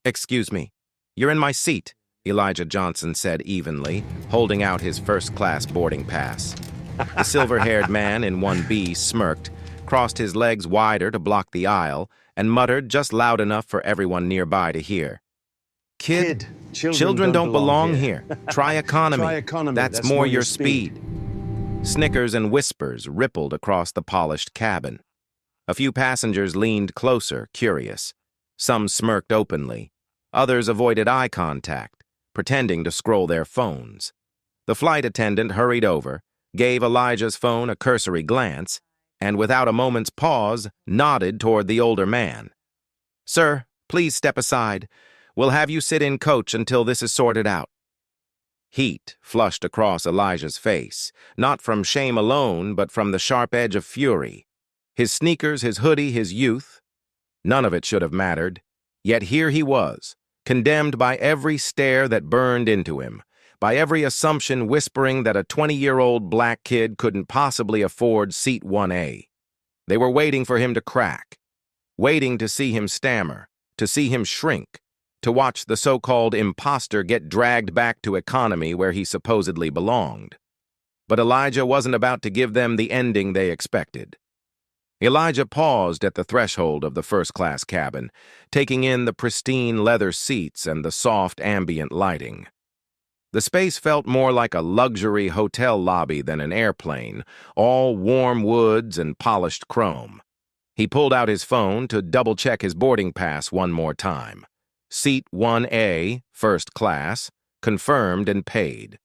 Excuse me. You're in my seat, Elijah Johnson said evenly, holding out his first-class boarding pass. The silver-haired man in 1B smirked, crossed his legs wider to block the aisle, and muttered just loud enough for everyone nearby to hear. Kid, children don't belong here. Try economy. Try economy. That's more your speed. Snickers and whispers rippled across the polished cabin. A few passengers leaned closer, curious. Some smirked openly. Others avoided eye contact, pretending to scroll their phones. The flight attendant hurried over, gave Elijah's phone a cursory glance, and without a moment's pause, nodded toward the older man. "Sir, please step aside. We'll have you sit in coach until this is sorted out." Heat flushed across Elijah's face, not from shame alone, but from the sharp edge of fury. His sneakers, his hoodie, his youth. None of it should have mattered. Yet here he was, condemned by every stare that burned into him, by every assumption whispering that a 20-year-old black kid couldn't possibly afford seat 1A. They were waiting for him to crack, waiting to see him stammer, to see him shrink, to watch the so-called imposter get dragged back to economy where he supposedly belonged. But Elijah wasn't about to give them the ending they expected. Elijah paused at the threshold of the first-class cabin, taking in the pristine leather seats and the soft ambient lighting. The space felt more like a luxury hotel lobby than an airplane, all warm woods and polished chrome. He pulled out his phone to double-check his boarding pass one more time. Seat 1A, first class, confirmed and paid.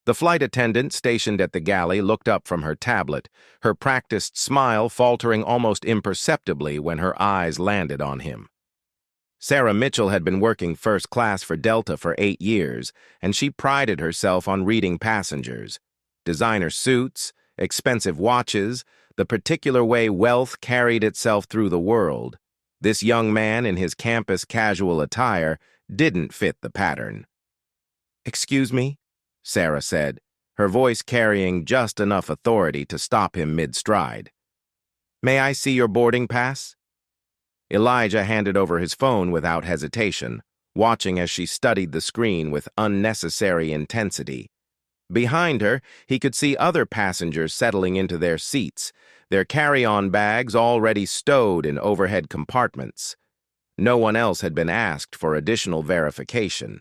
The flight attendant stationed at the galley looked up from her tablet, her practiced smile faltering almost imperceptibly when her eyes landed on him. Sarah Mitchell had been working first class for Delta for 8 years, and she prided herself on reading passengers. Designer suits, expensive watches, the particular way wealth carried itself through the world. This young man in his campus casual attire didn't fit the pattern. "Excuse me?" Sarah said, her voice carrying just enough authority to stop him mid-stride. "May I see your boarding pass?" Elijah handed over his phone without hesitation, watching as she studied the screen with unnecessary intensity. Behind her, he could see other passengers settling into their seats, their carry-on bags already stowed in overhead compartments. No one else had been asked for additional verification.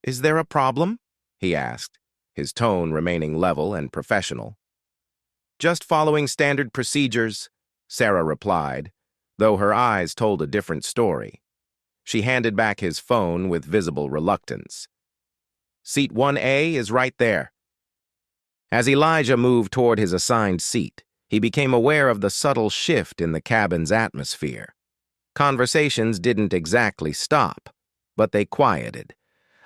"Is there a problem?" he asked, his tone remaining level and professional. "Just following standard procedures," Sarah replied, though her eyes told a different story. She handed back his phone with visible reluctance. "Seat 1A is right there." As Elijah moved toward his assigned seat, he became aware of the subtle shift in the cabin's atmosphere. Conversations didn't exactly stop, but they quieted.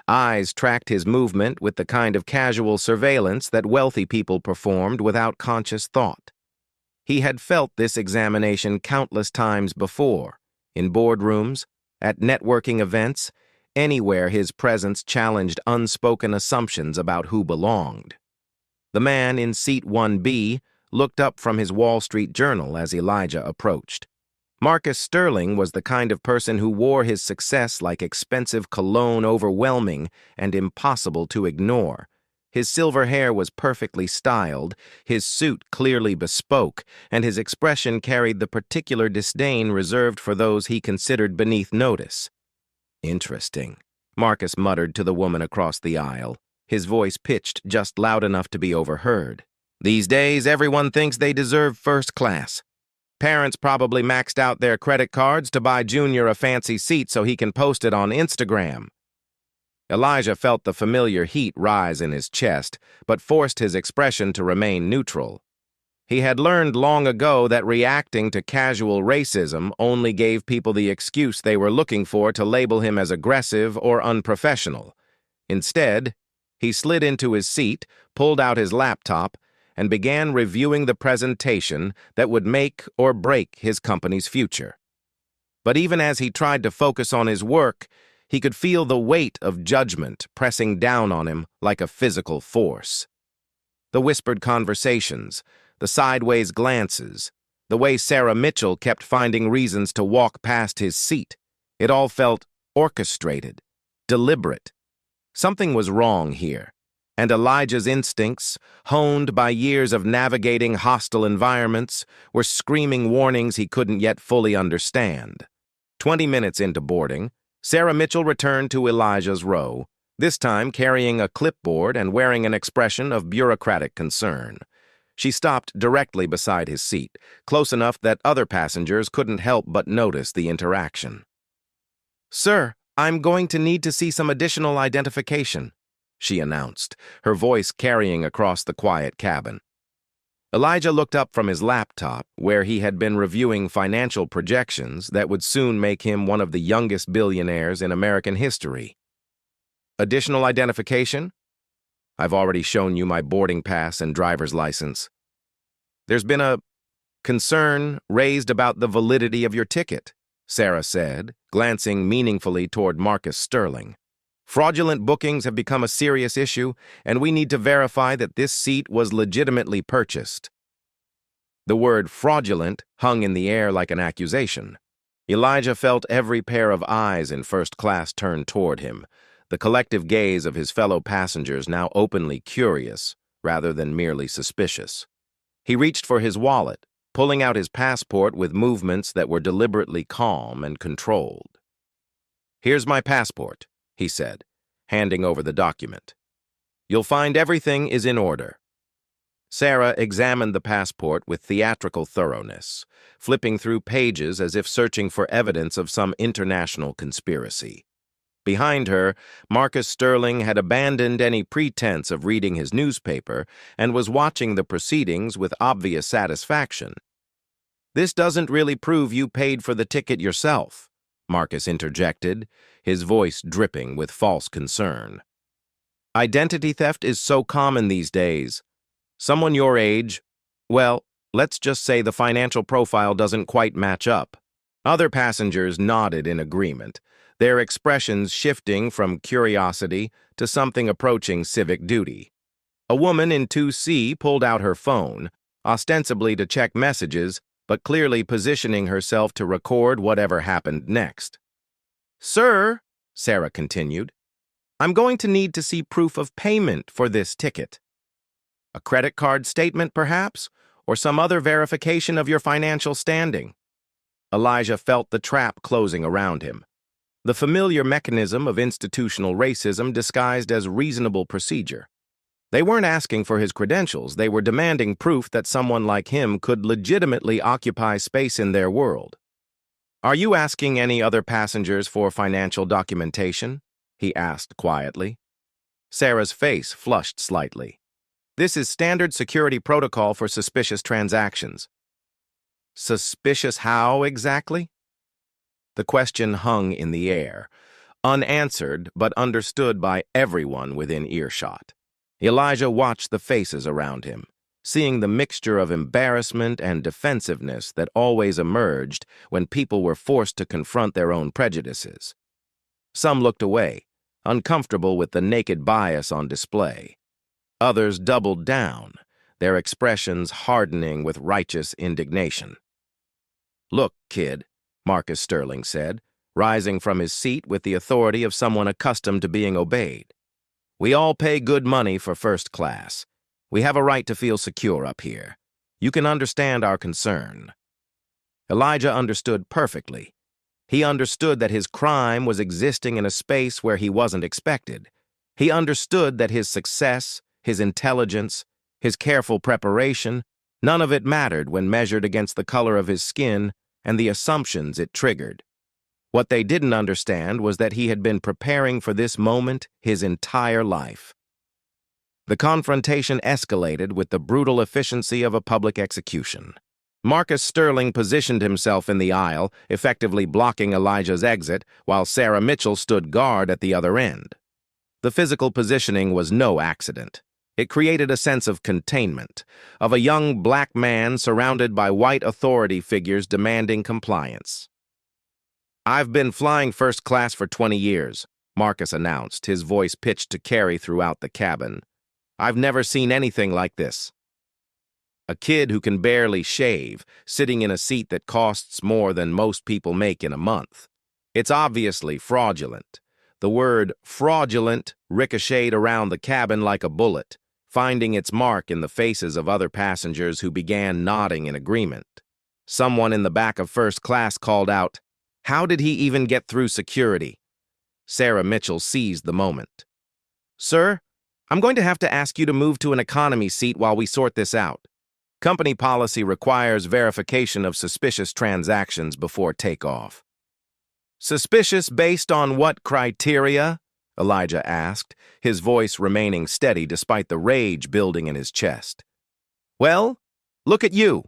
Eyes tracked his movement with the kind of casual surveillance that wealthy people performed without conscious thought. He had felt this examination countless times before, in boardrooms, at networking events, anywhere his presence challenged unspoken assumptions about who belonged. The man in seat 1B looked up from his Wall Street Journal as Elijah approached. Marcus Sterling was the kind of person who wore his success like expensive cologne, overwhelming and impossible to ignore. His silver hair was perfectly styled, his suit clearly bespoke, and his expression carried the particular disdain reserved for those he considered beneath notice. "Interesting," Marcus muttered to the woman across the aisle, his voice pitched just loud enough to be overheard. "These days, everyone thinks they deserve first class. Parents probably maxed out their credit cards to buy Junior a fancy seat so he can post it on Instagram." Elijah felt the familiar heat rise in his chest, but forced his expression to remain neutral. He had learned long ago that reacting to casual racism only gave people the excuse they were looking for to label him as aggressive or unprofessional. Instead, he slid into his seat, pulled out his laptop, and began reviewing the presentation that would make or break his company's future. But even as he tried to focus on his work, he could feel the weight of judgment pressing down on him like a physical force. The whispered conversations, the sideways glances, the way Sarah Mitchell kept finding reasons to walk past his seat. It all felt orchestrated, deliberate. Something was wrong here, and Elijah's instincts, honed by years of navigating hostile environments, were screaming warnings he couldn't yet fully understand. 20 minutes into boarding, Sarah Mitchell returned to Elijah's row, this time carrying a clipboard and wearing an expression of bureaucratic concern. She stopped directly beside his seat, close enough that other passengers couldn't help but notice the interaction. "Sir, I'm going to need to see some additional identification," she announced, her voice carrying across the quiet cabin. Elijah looked up from his laptop, where he had been reviewing financial projections that would soon make him one of the youngest billionaires in American history. "Additional identification? I've already shown you my boarding pass and driver's license. There's been a concern raised about the validity of your ticket," Sarah said, glancing meaningfully toward Marcus Sterling. "Fraudulent bookings have become a serious issue, and we need to verify that this seat was legitimately purchased." The word fraudulent hung in the air like an accusation. Elijah felt every pair of eyes in first class turn toward him, the collective gaze of his fellow passengers now openly curious rather than merely suspicious. He reached for his wallet, pulling out his passport with movements that were deliberately calm and controlled. "Here's my passport," he said, handing over the document. "You'll find everything is in order." Sarah examined the passport with theatrical thoroughness, flipping through pages as if searching for evidence of some international conspiracy. Behind her, Marcus Sterling had abandoned any pretense of reading his newspaper and was watching the proceedings with obvious satisfaction. "This doesn't really prove you paid for the ticket yourself," Marcus interjected, his voice dripping with false concern. "Identity theft is so common these days. Someone your age, well, let's just say the financial profile doesn't quite match up." Other passengers nodded in agreement, their expressions shifting from curiosity to something approaching civic duty. A woman in 2C pulled out her phone, ostensibly to check messages, but clearly positioning herself to record whatever happened next. "Sir," Sarah continued, "I'm going to need to see proof of payment for this ticket. A credit card statement, perhaps, or some other verification of your financial standing." Elijah felt the trap closing around him. The familiar mechanism of institutional racism disguised as reasonable procedure. They weren't asking for his credentials, they were demanding proof that someone like him could legitimately occupy space in their world. "Are you asking any other passengers for financial documentation?" he asked quietly. Sarah's face flushed slightly. "This is standard security protocol for suspicious transactions." "Suspicious how, exactly?" The question hung in the air, unanswered but understood by everyone within earshot. Elijah watched the faces around him, seeing the mixture of embarrassment and defensiveness that always emerged when people were forced to confront their own prejudices. Some looked away, uncomfortable with the naked bias on display. Others doubled down, their expressions hardening with righteous indignation. "Look, kid," Marcus Sterling said, rising from his seat with the authority of someone accustomed to being obeyed. "We all pay good money for first class. We have a right to feel secure up here. You can understand our concern." Elijah understood perfectly. He understood that his crime was existing in a space where he wasn't expected. He understood that his success, his intelligence, his careful preparation, none of it mattered when measured against the color of his skin and the assumptions it triggered. What they didn't understand was that he had been preparing for this moment his entire life. The confrontation escalated with the brutal efficiency of a public execution. Marcus Sterling positioned himself in the aisle, effectively blocking Elijah's exit, while Sarah Mitchell stood guard at the other end. The physical positioning was no accident. It created a sense of containment, of a young black man surrounded by white authority figures demanding compliance. "I've been flying first class for 20 years, Marcus announced, his voice pitched to carry throughout the cabin. "I've never seen anything like this." A kid who can barely shave, sitting in a seat that costs more than most people make in a month. It's obviously fraudulent. The word fraudulent ricocheted around the cabin like a bullet, finding its mark in the faces of other passengers who began nodding in agreement. Someone in the back of first class called out, "How did he even get through security?" Sarah Mitchell seized the moment. "Sir, I'm going to have to ask you to move to an economy seat while we sort this out. Company policy requires verification of suspicious transactions before takeoff." "Suspicious based on what criteria?" Elijah asked, his voice remaining steady despite the rage building in his chest. "Well, look at you."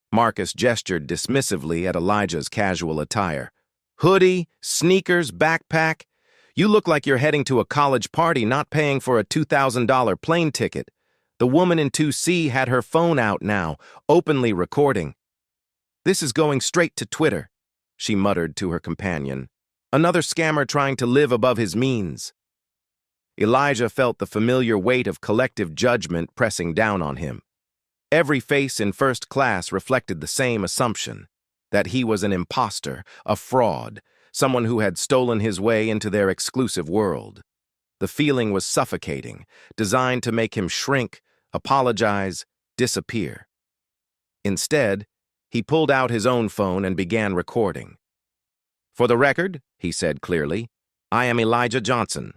Marcus gestured dismissively at Elijah's casual attire. "Hoodie, sneakers, backpack. You look like you're heading to a college party, not paying for a $2,000 plane ticket. The woman in 2C had her phone out now, openly recording. This is going straight to Twitter," she muttered to her companion. "Another scammer trying to live above his means." Elijah felt the familiar weight of collective judgment pressing down on him. Every face in first class reflected the same assumption, that he was an imposter, a fraud, someone who had stolen his way into their exclusive world. The feeling was suffocating, designed to make him shrink, apologize, disappear. Instead, he pulled out his own phone and began recording. "For the record," he said clearly, "I am Elijah Johnson.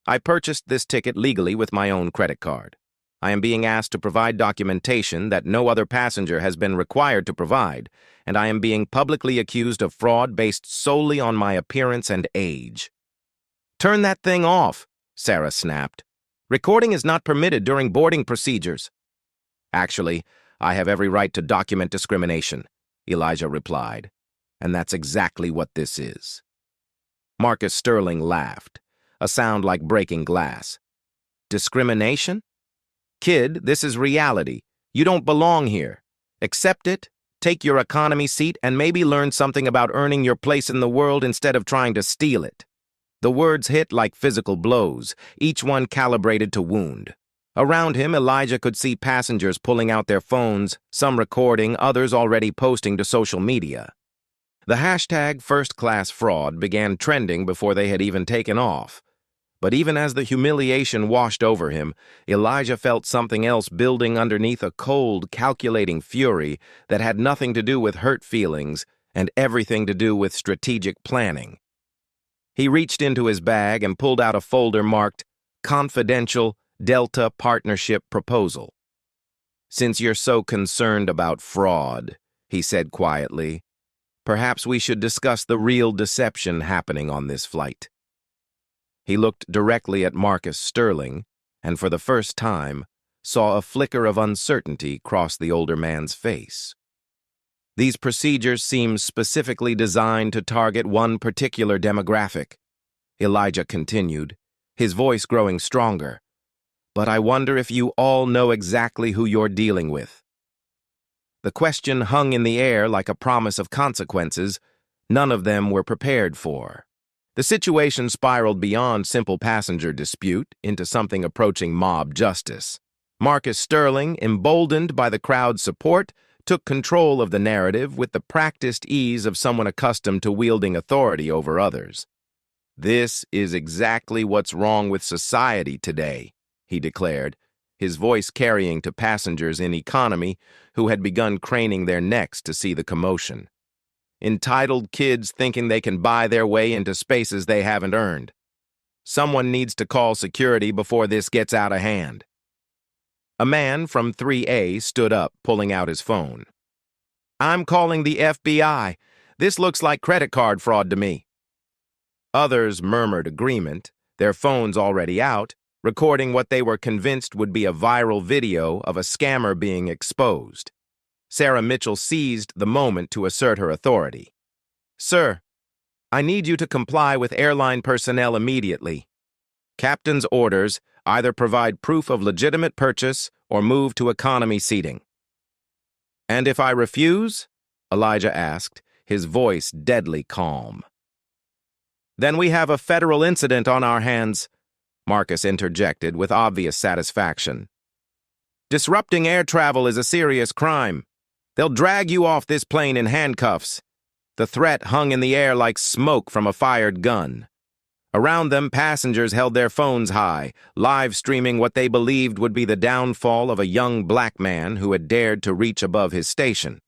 I purchased this ticket legally with my own credit card. I am being asked to provide documentation that no other passenger has been required to provide, and I am being publicly accused of fraud based solely on my appearance and age." "Turn that thing off," Sarah snapped. "Recording is not permitted during boarding procedures." "Actually, I have every right to document discrimination," Elijah replied. "And that's exactly what this is." Marcus Sterling laughed, a sound like breaking glass. "Discrimination? Kid, this is reality. You don't belong here. Accept it, take your economy seat, and maybe learn something about earning your place in the world instead of trying to steal it." The words hit like physical blows, each one calibrated to wound. Around him, Elijah could see passengers pulling out their phones, some recording, others already posting to social media. The hashtag #FirstClassFraud began trending before they had even taken off. But even as the humiliation washed over him, Elijah felt something else building underneath, a cold, calculating fury that had nothing to do with hurt feelings and everything to do with strategic planning. He reached into his bag and pulled out a folder marked Confidential Delta Partnership Proposal. "Since you're so concerned about fraud," he said quietly, "perhaps we should discuss the real deception happening on this flight." He looked directly at Marcus Sterling, and for the first time, saw a flicker of uncertainty cross the older man's face. "These procedures seem specifically designed to target one particular demographic," Elijah continued, his voice growing stronger. "But I wonder if you all know exactly who you're dealing with." The question hung in the air like a promise of consequences none of them were prepared for. The situation spiraled beyond simple passenger dispute into something approaching mob justice. Marcus Sterling, emboldened by the crowd's support, took control of the narrative with the practiced ease of someone accustomed to wielding authority over others. "This is exactly what's wrong with society today," he declared, his voice carrying to passengers in economy who had begun craning their necks to see the commotion. "Entitled kids thinking they can buy their way into spaces they haven't earned. Someone needs to call security before this gets out of hand." A man from 3A stood up, pulling out his phone. "I'm calling the FBI. This looks like credit card fraud to me." Others murmured agreement, their phones already out, recording what they were convinced would be a viral video of a scammer being exposed. Sarah Mitchell seized the moment to assert her authority. "Sir, I need you to comply with airline personnel immediately. Captain's orders: either provide proof of legitimate purchase or move to economy seating." "And if I refuse?" Elijah asked, his voice deadly calm. "Then we have a federal incident on our hands," Marcus interjected with obvious satisfaction. "Disrupting air travel is a serious crime. They'll drag you off this plane in handcuffs. The threat hung in the air like smoke from a fired gun. Around them, passengers held their phones high, live streaming what they believed would be the downfall of a young black man who had dared to reach above his station.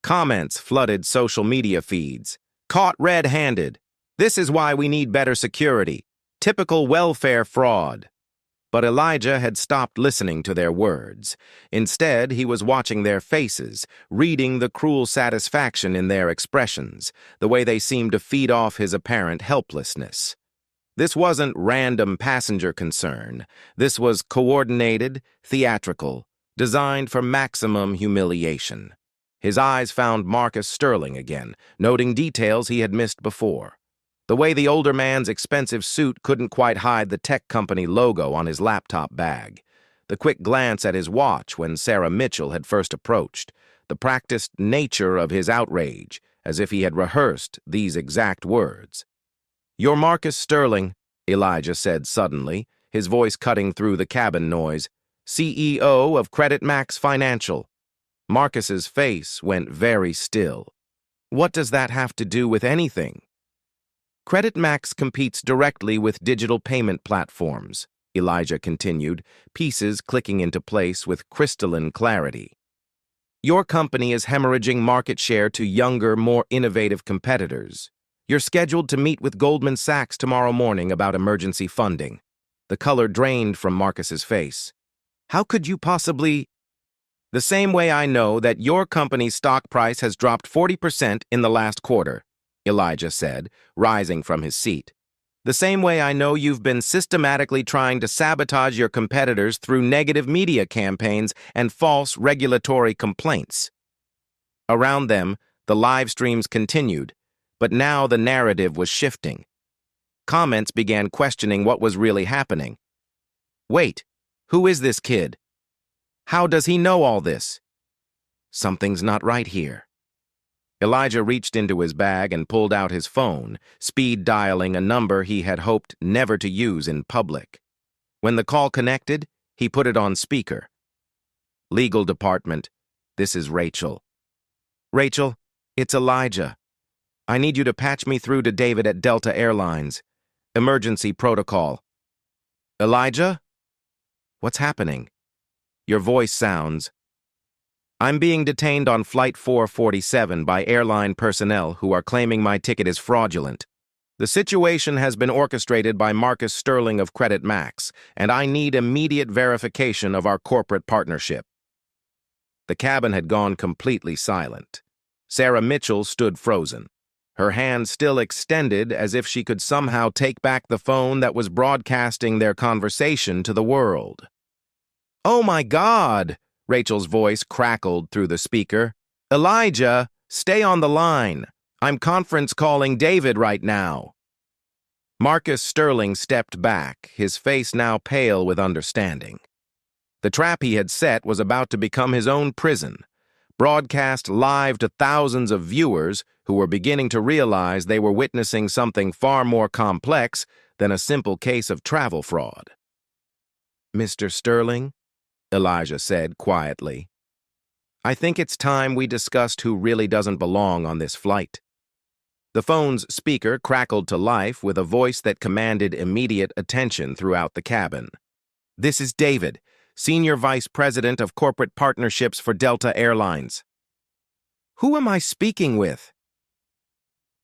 Comments flooded social media feeds. Caught red-handed. This is why we need better security. Typical welfare fraud. But Elijah had stopped listening to their words. Instead, he was watching their faces, reading the cruel satisfaction in their expressions, the way they seemed to feed off his apparent helplessness. This wasn't random passenger concern. This was coordinated, theatrical, designed for maximum humiliation. His eyes found Marcus Sterling again, noting details he had missed before. The way the older man's expensive suit couldn't quite hide the tech company logo on his laptop bag. The quick glance at his watch when Sarah Mitchell had first approached. The practiced nature of his outrage, as if he had rehearsed these exact words. "You're Marcus Sterling," Elijah said suddenly, his voice cutting through the cabin noise. "CEO of Credit Max Financial." Marcus's face went very still. "What does that have to do with anything?" "Credit Max competes directly with digital payment platforms," Elijah continued, pieces clicking into place with crystalline clarity. "Your company is hemorrhaging market share to younger, more innovative competitors. You're scheduled to meet with Goldman Sachs tomorrow morning about emergency funding." The color drained from Marcus's face. "How could you possibly—" "The same way I know that your company's stock price has dropped 40% in the last quarter," Elijah said, rising from his seat. "The same way I know you've been systematically trying to sabotage your competitors through negative media campaigns and false regulatory complaints." Around them, the live streams continued, but now the narrative was shifting. Comments began questioning what was really happening. "Wait, who is this kid? How does he know all this? Something's not right here." Elijah reached into his bag and pulled out his phone, speed dialing a number he had hoped never to use in public. When the call connected, he put it on speaker. "Legal department, this is Rachel." "Rachel, it's Elijah. I need you to patch me through to David at Delta Airlines. Emergency protocol." "Elijah? What's happening?" Your voice sounds. "I'm being detained on Flight 447 by airline personnel who are claiming my ticket is fraudulent. The situation has been orchestrated by Marcus Sterling of Credit Max, and I need immediate verification of our corporate partnership." The cabin had gone completely silent. Sarah Mitchell stood frozen, her hand still extended as if she could somehow take back the phone that was broadcasting their conversation to the world. "Oh my God!" Rachel's voice crackled through the speaker. "Elijah, stay on the line. I'm conference calling David right now." Marcus Sterling stepped back, his face now pale with understanding. The trap he had set was about to become his own prison, broadcast live to thousands of viewers who were beginning to realize they were witnessing something far more complex than a simple case of travel fraud. "Mr. Sterling," Elijah said quietly, "I think it's time we discussed who really doesn't belong on this flight." The phone's speaker crackled to life with a voice that commanded immediate attention throughout the cabin. "This is David, Senior Vice President of Corporate Partnerships for Delta Airlines." "Who am I speaking with?"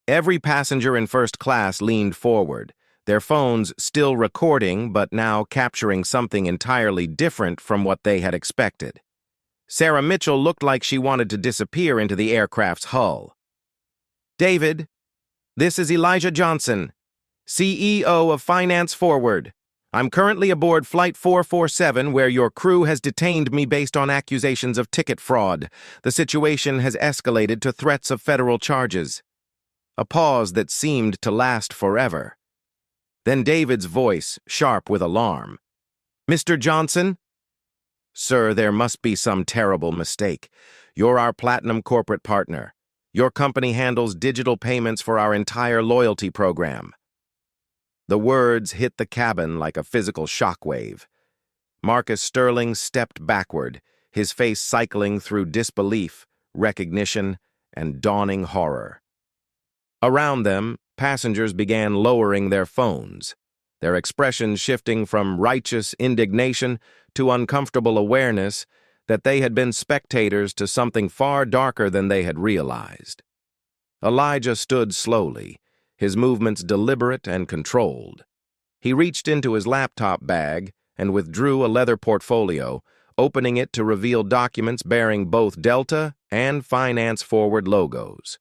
Every passenger in first class leaned forward, their phones still recording but now capturing something entirely different from what they had expected. Sarah Mitchell looked like she wanted to disappear into the aircraft's hull. "David, this is Elijah Johnson, CEO of Finance Forward. I'm currently aboard Flight 447 where your crew has detained me based on accusations of ticket fraud. The situation has escalated to threats of federal charges." A pause that seemed to last forever. Then David's voice, sharp with alarm. "Mr. Johnson?" "Sir, there must be some terrible mistake. You're our platinum corporate partner. Your company handles digital payments for our entire loyalty program." The words hit the cabin like a physical shockwave. Marcus Sterling stepped backward, his face cycling through disbelief, recognition, and dawning horror. Around them, passengers began lowering their phones, their expressions shifting from righteous indignation to uncomfortable awareness that they had been spectators to something far darker than they had realized. Elijah stood slowly, his movements deliberate and controlled. He reached into his laptop bag and withdrew a leather portfolio, opening it to reveal documents bearing both Delta and Finance Forward logos.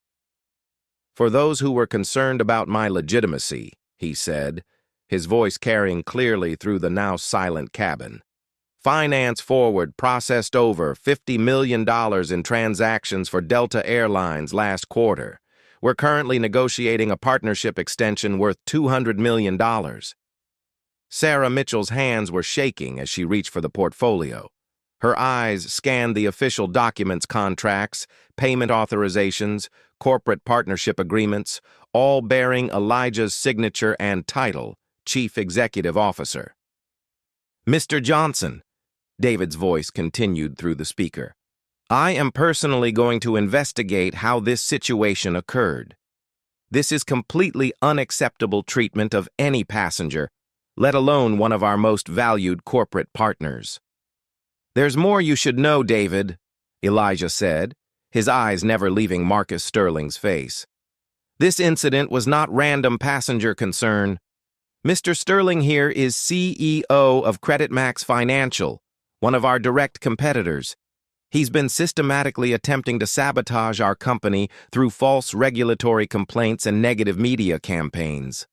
"For those who were concerned about my legitimacy," he said, his voice carrying clearly through the now silent cabin, "Finance Forward processed over $50 million in transactions for Delta Airlines last quarter. We're currently negotiating a partnership extension worth $200 million. Sarah Mitchell's hands were shaking as she reached for the portfolio. Her eyes scanned the official documents, contracts, payment authorizations, corporate partnership agreements, all bearing Elijah's signature and title, Chief Executive Officer. "Mr. Johnson," David's voice continued through the speaker, "I am personally going to investigate how this situation occurred. This is completely unacceptable treatment of any passenger, let alone one of our most valued corporate partners." "There's more you should know, David," Elijah said, his eyes never leaving Marcus Sterling's face. "This incident was not random passenger concern. Mr. Sterling here is CEO of CreditMax Financial, one of our direct competitors. He's been systematically attempting to sabotage our company through false regulatory complaints and negative media campaigns."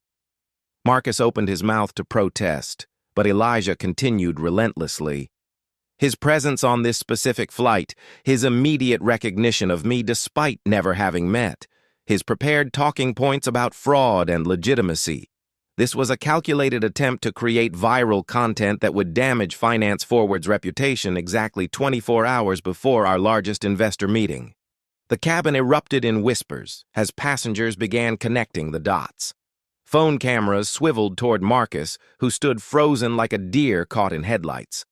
Marcus opened his mouth to protest, but Elijah continued relentlessly. "His presence on this specific flight, his immediate recognition of me despite never having met, his prepared talking points about fraud and legitimacy. This was a calculated attempt to create viral content that would damage Finance Forward's reputation exactly 24 hours before our largest investor meeting." The cabin erupted in whispers as passengers began connecting the dots. Phone cameras swiveled toward Marcus, who stood frozen like a deer caught in headlights.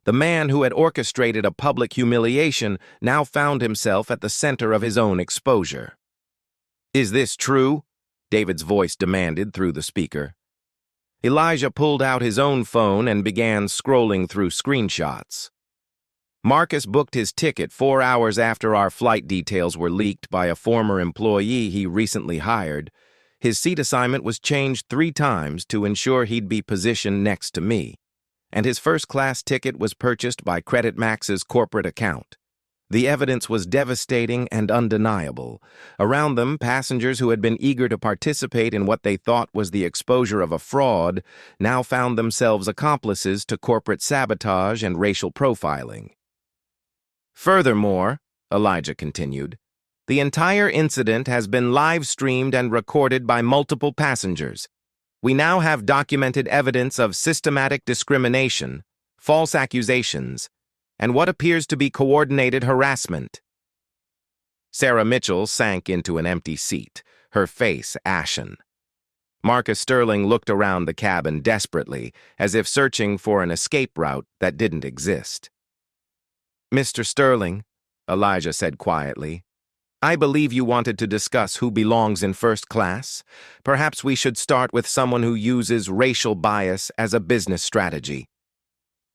The man who had orchestrated a public humiliation now found himself at the center of his own exposure. "Is this true?" David's voice demanded through the speaker. Elijah pulled out his own phone and began scrolling through screenshots. "Marcus booked his ticket 4 hours after our flight details were leaked by a former employee he recently hired. His seat assignment was changed 3 times to ensure he'd be positioned next to me, and his first-class ticket was purchased by CreditMax's corporate account. The evidence was devastating and undeniable. Around them, passengers who had been eager to participate in what they thought was the exposure of a fraud now found themselves accomplices to corporate sabotage and racial profiling. Furthermore," Elijah continued, "the entire incident has been live-streamed and recorded by multiple passengers. We now have documented evidence of systematic discrimination, false accusations, and what appears to be coordinated harassment." Sarah Mitchell sank into an empty seat, her face ashen. Marcus Sterling looked around the cabin desperately, as if searching for an escape route that didn't exist. "Mr. Sterling," Elijah said quietly, "I believe you wanted to discuss who belongs in first class. Perhaps we should start with someone who uses racial bias as a business strategy."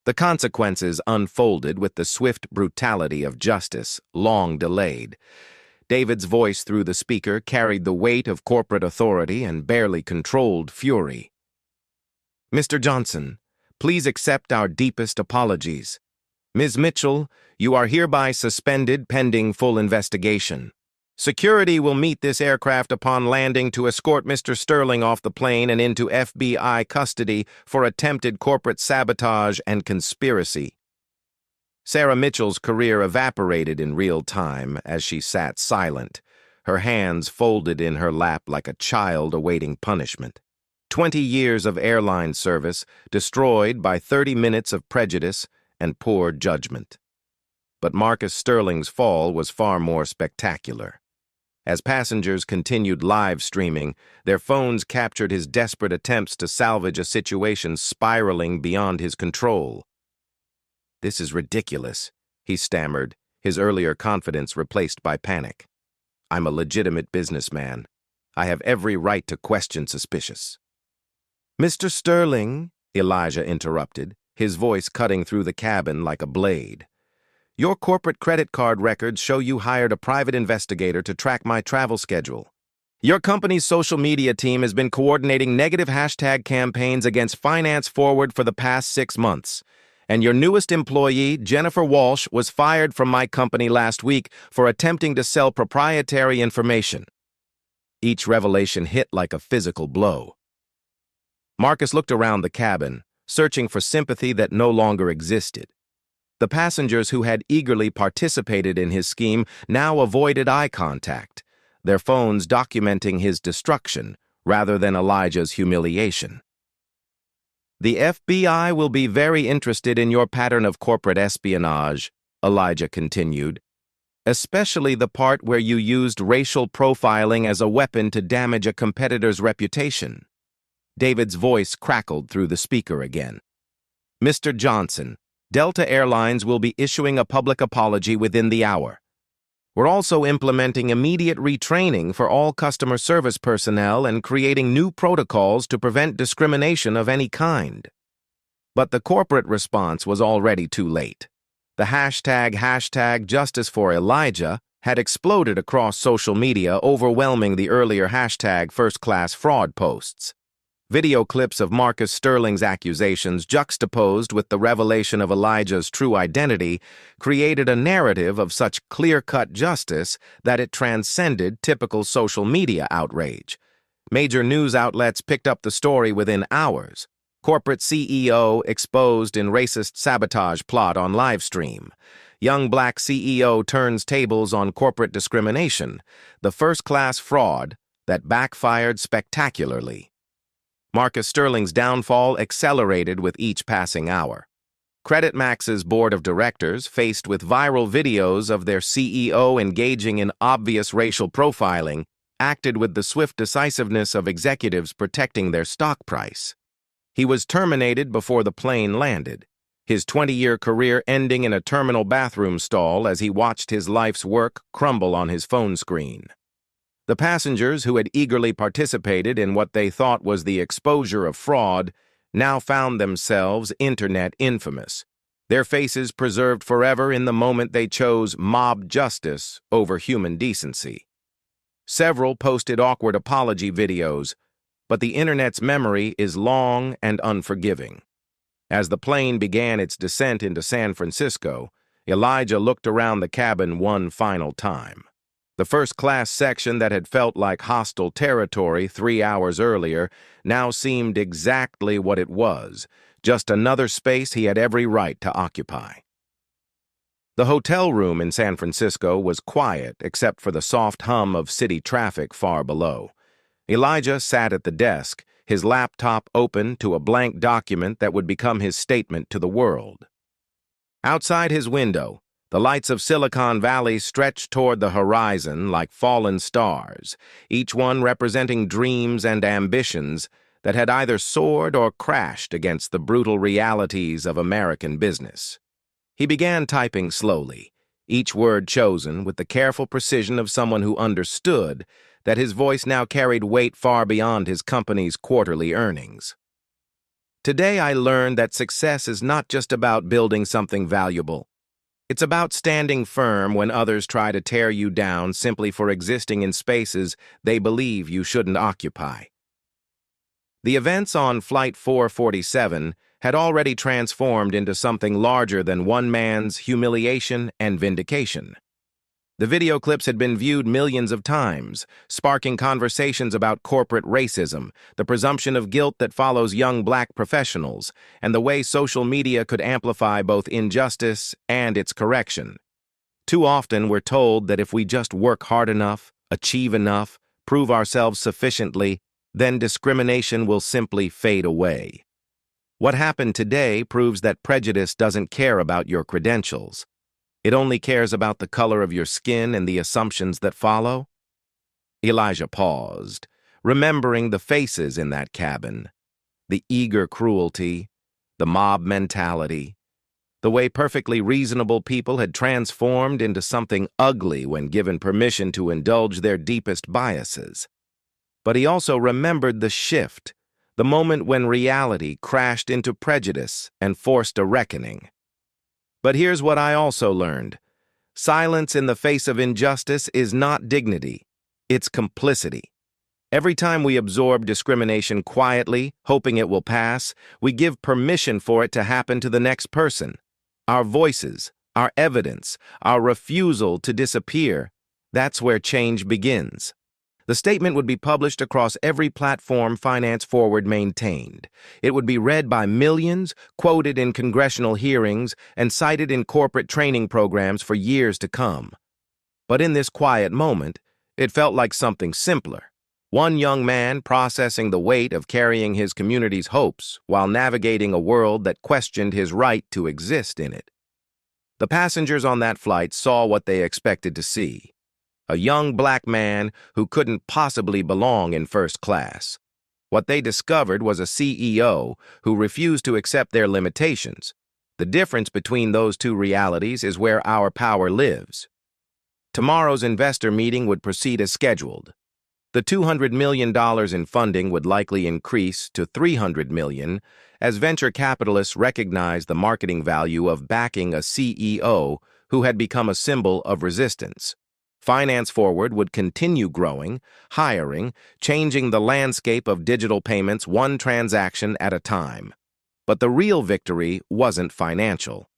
The consequences unfolded with the swift brutality of justice, long delayed. David's voice through the speaker carried the weight of corporate authority and barely controlled fury. "Mr. Johnson, please accept our deepest apologies. Ms. Mitchell, you are hereby suspended pending full investigation. Security will meet this aircraft upon landing to escort Mr. Sterling off the plane and into FBI custody for attempted corporate sabotage and conspiracy." Sarah Mitchell's career evaporated in real time as she sat silent, her hands folded in her lap like a child awaiting punishment. 20 years of airline service destroyed by 30 minutes of prejudice and poor judgment. But Marcus Sterling's fall was far more spectacular. As passengers continued live streaming, their phones captured his desperate attempts to salvage a situation spiraling beyond his control. "This is ridiculous," he stammered, his earlier confidence replaced by panic. "I'm a legitimate businessman. I have every right to question suspicious. Mr. Sterling, Elijah interrupted, his voice cutting through the cabin like a blade. Your corporate credit card records show you hired a private investigator to track my travel schedule. Your company's social media team has been coordinating negative hashtag campaigns against Finance Forward for the past 6 months. And your newest employee, Jennifer Walsh, was fired from my company last week for attempting to sell proprietary information. Each revelation hit like a physical blow. Marcus looked around the cabin, searching for sympathy that no longer existed. The passengers who had eagerly participated in his scheme now avoided eye contact, their phones documenting his destruction rather than Elijah's humiliation. The FBI will be very interested in your pattern of corporate espionage, Elijah continued, especially the part where you used racial profiling as a weapon to damage a competitor's reputation. David's voice crackled through the speaker again. Mr. Johnson, Delta Airlines will be issuing a public apology within the hour. We're also implementing immediate retraining for all customer service personnel and creating new protocols to prevent discrimination of any kind. But the corporate response was already too late. The hashtag Justice for Elijah had exploded across social media, overwhelming the earlier hashtag first-class fraud posts. Video clips of Marcus Sterling's accusations juxtaposed with the revelation of Elijah's true identity created a narrative of such clear-cut justice that it transcended typical social media outrage. Major news outlets picked up the story within hours. Corporate CEO exposed in racist sabotage plot on livestream. Young black CEO turns tables on corporate discrimination, the first-class fraud that backfired spectacularly. Marcus Sterling's downfall accelerated with each passing hour. CreditMax's board of directors, faced with viral videos of their CEO engaging in obvious racial profiling, acted with the swift decisiveness of executives protecting their stock price. He was terminated before the plane landed, his 20-year career ending in a terminal bathroom stall as he watched his life's work crumble on his phone screen. The passengers who had eagerly participated in what they thought was the exposure of fraud now found themselves internet infamous, their faces preserved forever in the moment they chose mob justice over human decency. Several posted awkward apology videos, but the internet's memory is long and unforgiving. As the plane began its descent into San Francisco, Elijah looked around the cabin one final time. The first-class section that had felt like hostile territory 3 hours earlier now seemed exactly what it was, just another space he had every right to occupy. The hotel room in San Francisco was quiet except for the soft hum of city traffic far below. Elijah sat at the desk, his laptop open to a blank document that would become his statement to the world. Outside his window, the lights of Silicon Valley stretched toward the horizon like fallen stars, each one representing dreams and ambitions that had either soared or crashed against the brutal realities of American business. He began typing slowly, each word chosen with the careful precision of someone who understood that his voice now carried weight far beyond his company's quarterly earnings. Today I learned that success is not just about building something valuable. It's about standing firm when others try to tear you down simply for existing in spaces they believe you shouldn't occupy. The events on Flight 447 had already transformed into something larger than one man's humiliation and vindication. The video clips had been viewed millions of times, sparking conversations about corporate racism, the presumption of guilt that follows young black professionals, and the way social media could amplify both injustice and its correction. Too often we're told that if we just work hard enough, achieve enough, prove ourselves sufficiently, then discrimination will simply fade away. What happened today proves that prejudice doesn't care about your credentials. It only cares about the color of your skin and the assumptions that follow. Elijah paused, remembering the faces in that cabin, the eager cruelty, the mob mentality, the way perfectly reasonable people had transformed into something ugly when given permission to indulge their deepest biases. But he also remembered the shift, the moment when reality crashed into prejudice and forced a reckoning. But here's what I also learned. Silence in the face of injustice is not dignity, it's complicity. Every time we absorb discrimination quietly, hoping it will pass, we give permission for it to happen to the next person. Our voices, our evidence, our refusal to disappear, that's where change begins. The statement would be published across every platform Finance Forward maintained. It would be read by millions, quoted in congressional hearings, and cited in corporate training programs for years to come. But in this quiet moment, it felt like something simpler. One young man processing the weight of carrying his community's hopes while navigating a world that questioned his right to exist in it. The passengers on that flight saw what they expected to see. A young black man who couldn't possibly belong in first class. What they discovered was a CEO who refused to accept their limitations. The difference between those two realities is where our power lives. Tomorrow's investor meeting would proceed as scheduled. The $200 million in funding would likely increase to $300 million as venture capitalists recognized the marketing value of backing a CEO who had become a symbol of resistance. Finance Forward would continue growing, hiring, changing the landscape of digital payments one transaction at a time. But the real victory wasn't financial.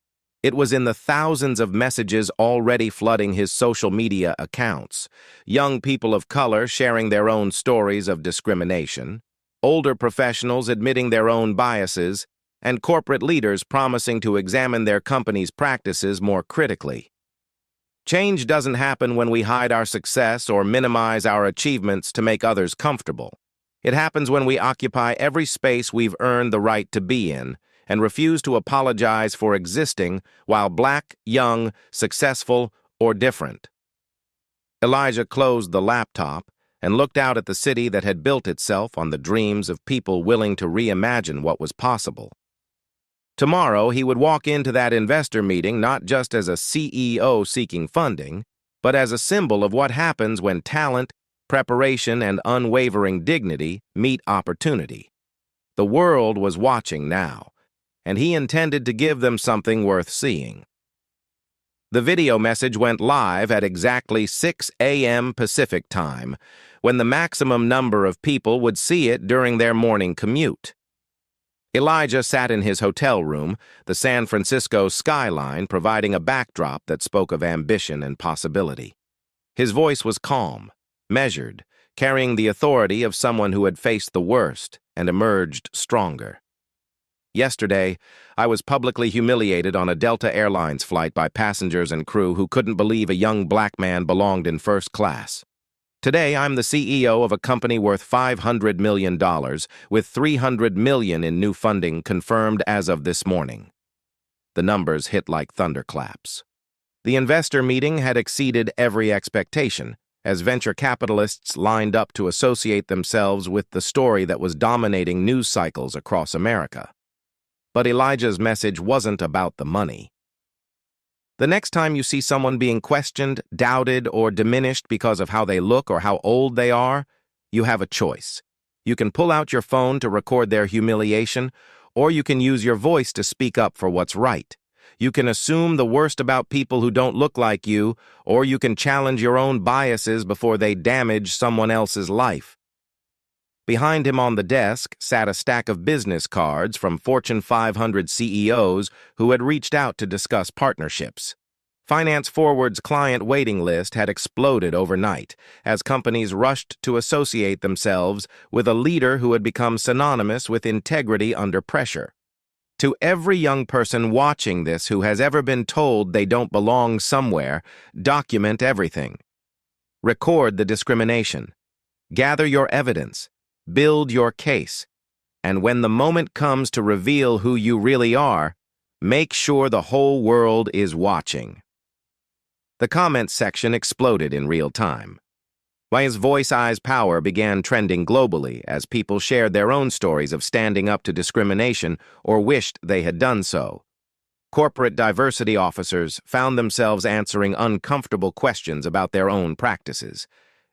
It was in the thousands of messages already flooding his social media accounts, young people of color sharing their own stories of discrimination, older professionals admitting their own biases, and corporate leaders promising to examine their company's practices more critically. Change doesn't happen when we hide our success or minimize our achievements to make others comfortable. It happens when we occupy every space we've earned the right to be in and refuse to apologize for existing while black, young, successful, or different. Elijah closed the laptop and looked out at the city that had built itself on the dreams of people willing to reimagine what was possible. Tomorrow, he would walk into that investor meeting not just as a CEO seeking funding, but as a symbol of what happens when talent, preparation, and unwavering dignity meet opportunity. The world was watching now, and he intended to give them something worth seeing. The video message went live at exactly 6 a.m. Pacific Time, when the maximum number of people would see it during their morning commute. Elijah sat in his hotel room, the San Francisco skyline providing a backdrop that spoke of ambition and possibility. His voice was calm, measured, carrying the authority of someone who had faced the worst and emerged stronger. Yesterday, I was publicly humiliated on a Delta Airlines flight by passengers and crew who couldn't believe a young black man belonged in first class. Today, I'm the CEO of a company worth $500 million, with $300 million in new funding confirmed as of this morning. The numbers hit like thunderclaps. The investor meeting had exceeded every expectation, as venture capitalists lined up to associate themselves with the story that was dominating news cycles across America. But Elijah's message wasn't about the money. The next time you see someone being questioned, doubted, or diminished because of how they look or how old they are, you have a choice. You can pull out your phone to record their humiliation, or you can use your voice to speak up for what's right. You can assume the worst about people who don't look like you, or you can challenge your own biases before they damage someone else's life. Behind him on the desk sat a stack of business cards from Fortune 500 CEOs who had reached out to discuss partnerships. Finance Forward's client waiting list had exploded overnight as companies rushed to associate themselves with a leader who had become synonymous with integrity under pressure. To every young person watching this who has ever been told they don't belong somewhere, document everything. Record the discrimination. Gather your evidence. Build your case. And when the moment comes to reveal who you really are, make sure the whole world is watching. The comments section exploded in real time. His voice eyes power began trending globally as people shared their own stories of standing up to discrimination or wished they had done so. Corporate diversity officers found themselves answering uncomfortable questions about their own practices.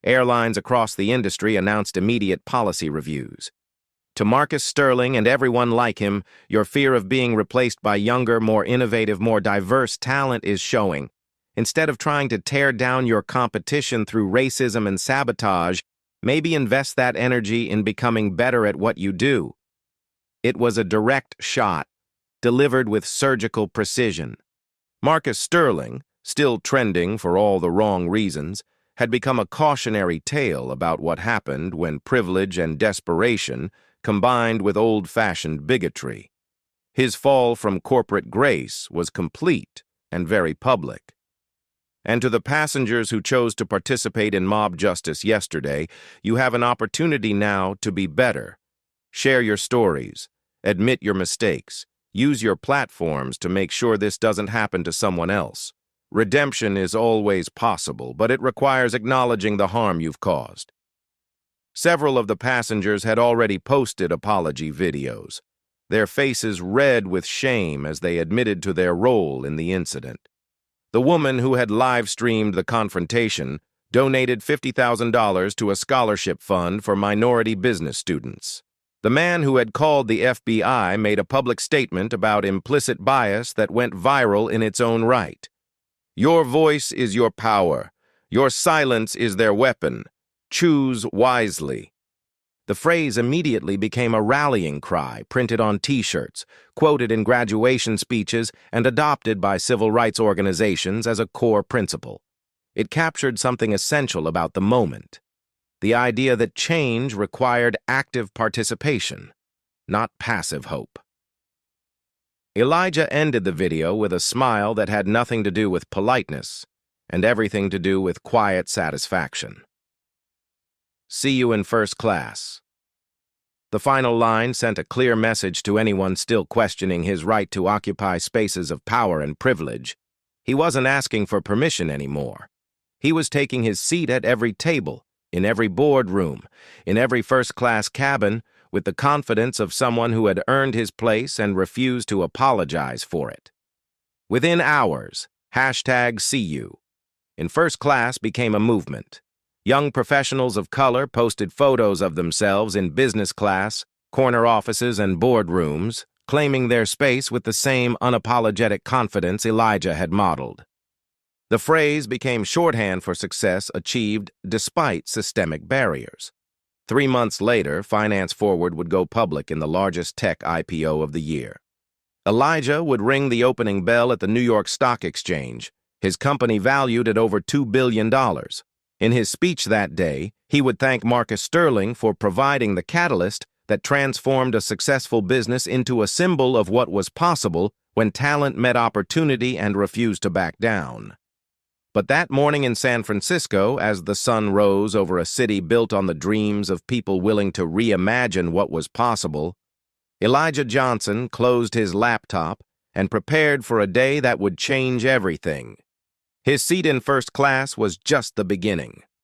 airlines across the industry announced immediate policy reviews. To Marcus Sterling and everyone like him, your fear of being replaced by younger, more innovative, more diverse talent is showing. Instead of trying to tear down your competition through racism and sabotage, maybe invest that energy in becoming better at what you do. It was a direct shot, delivered with surgical precision. Marcus Sterling, still trending for all the wrong reasons, had become a cautionary tale about what happened when privilege and desperation combined with old-fashioned bigotry. His fall from corporate grace was complete and very public. And to the passengers who chose to participate in mob justice yesterday, you have an opportunity now to be better. Share your stories, admit your mistakes, use your platforms to make sure this doesn't happen to someone else. Redemption is always possible, but it requires acknowledging the harm you've caused. Several of the passengers had already posted apology videos, their faces red with shame as they admitted to their role in the incident. The woman who had live-streamed the confrontation donated $50,000 to a scholarship fund for minority business students. The man who had called the FBI made a public statement about implicit bias that went viral in its own right. Your voice is your power. Your silence is their weapon. Choose wisely. The phrase immediately became a rallying cry printed on T-shirts, quoted in graduation speeches, and adopted by civil rights organizations as a core principle. It captured something essential about the moment: the idea that change required active participation, not passive hope. Elijah ended the video with a smile that had nothing to do with politeness and everything to do with quiet satisfaction. See you in first class. The final line sent a clear message to anyone still questioning his right to occupy spaces of power and privilege. He wasn't asking for permission anymore. He was taking his seat at every table, in every boardroom, in every first-class cabin, with the confidence of someone who had earned his place and refused to apologize for it. Within hours, #SeeYou in first class became a movement. Young professionals of color posted photos of themselves in business class, corner offices, and boardrooms, claiming their space with the same unapologetic confidence Elijah had modeled. The phrase became shorthand for success achieved despite systemic barriers. 3 months later, Finance Forward would go public in the largest tech IPO of the year. Elijah would ring the opening bell at the New York Stock Exchange, his company valued at over $2 billion. In his speech that day, he would thank Marcus Sterling for providing the catalyst that transformed a successful business into a symbol of what was possible when talent met opportunity and refused to back down. But that morning in San Francisco, as the sun rose over a city built on the dreams of people willing to reimagine what was possible, Elijah Johnson closed his laptop and prepared for a day that would change everything. His seat in first class was just the beginning.